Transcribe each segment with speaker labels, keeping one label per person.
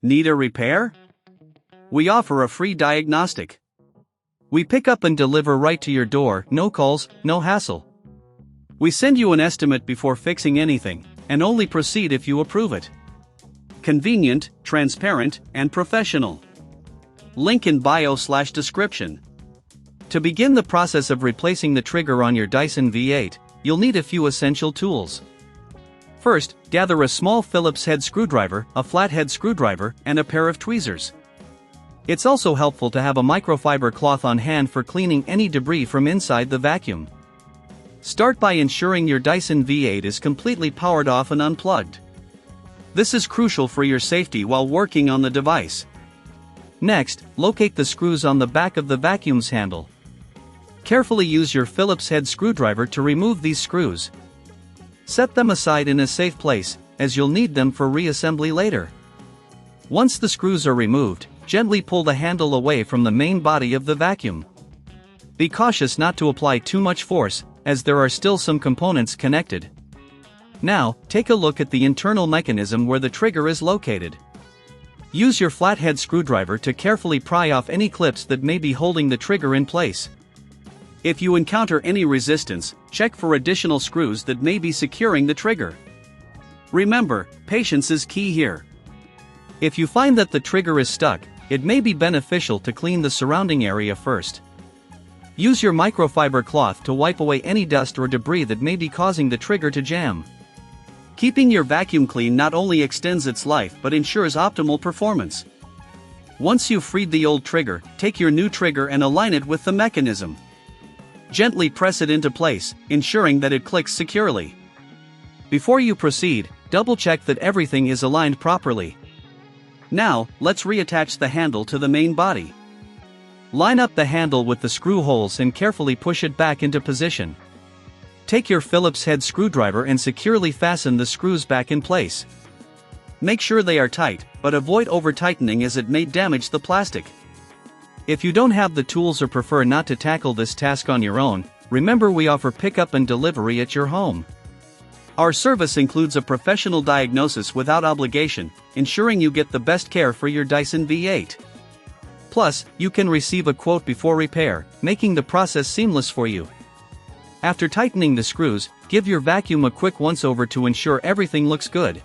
Speaker 1: Need a repair? We offer a free diagnostic. We pick up and deliver right to your door, no calls, no hassle. We send you an estimate before fixing anything, and only proceed if you approve it. Convenient, transparent, and professional. Link in bio/description. To begin the process of replacing the trigger on your Dyson V8, you'll need a few essential tools. First, gather a small Phillips head screwdriver, a flathead screwdriver, and a pair of tweezers. It's also helpful to have a microfiber cloth on hand for cleaning any debris from inside the vacuum. Start by ensuring your Dyson V8 is completely powered off and unplugged. This is crucial for your safety while working on the device. Next, locate the screws on the back of the vacuum's handle. Carefully use your Phillips head screwdriver to remove these screws. Set them aside in a safe place, as you'll need them for reassembly later. Once the screws are removed, gently pull the handle away from the main body of the vacuum. Be cautious not to apply too much force, as there are still some components connected. Now, take a look at the internal mechanism where the trigger is located. Use your flathead screwdriver to carefully pry off any clips that may be holding the trigger in place. If you encounter any resistance, check for additional screws that may be securing the trigger. Remember, patience is key here. If you find that the trigger is stuck, it may be beneficial to clean the surrounding area first. Use your microfiber cloth to wipe away any dust or debris that may be causing the trigger to jam. Keeping your vacuum clean not only extends its life but ensures optimal performance. Once you've freed the old trigger, take your new trigger and align it with the mechanism. Gently press it into place, ensuring that it clicks securely. Before you proceed, double-check that everything is aligned properly. Now, let's reattach the handle to the main body. Line up the handle with the screw holes and carefully push it back into position. Take your Phillips head screwdriver and securely fasten the screws back in place. Make sure they are tight, but avoid over-tightening as it may damage the plastic. If you don't have the tools or prefer not to tackle this task on your own, remember we offer pickup and delivery at your home. Our service includes a professional diagnosis without obligation, ensuring you get the best care for your Dyson V8. Plus, you can receive a quote before repair, making the process seamless for you. After tightening the screws, give your vacuum a quick once-over to ensure everything looks good.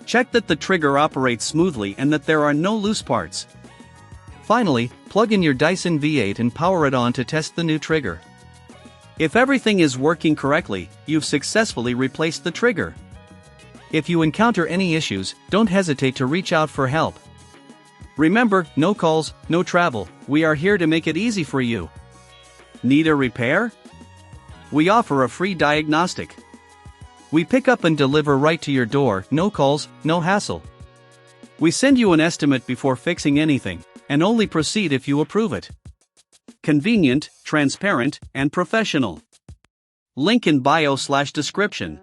Speaker 1: Check that the trigger operates smoothly and that there are no loose parts. Finally, plug in your Dyson V8 and power it on to test the new trigger. If everything is working correctly, you've successfully replaced the trigger. If you encounter any issues, don't hesitate to reach out for help. Remember, no calls, no travel, we are here to make it easy for you. Need a repair? We offer a free diagnostic. We pick up and deliver right to your door, no calls, no hassle. We send you an estimate before fixing anything, and only proceed if you approve it. Convenient, transparent, and professional. Link in bio/description.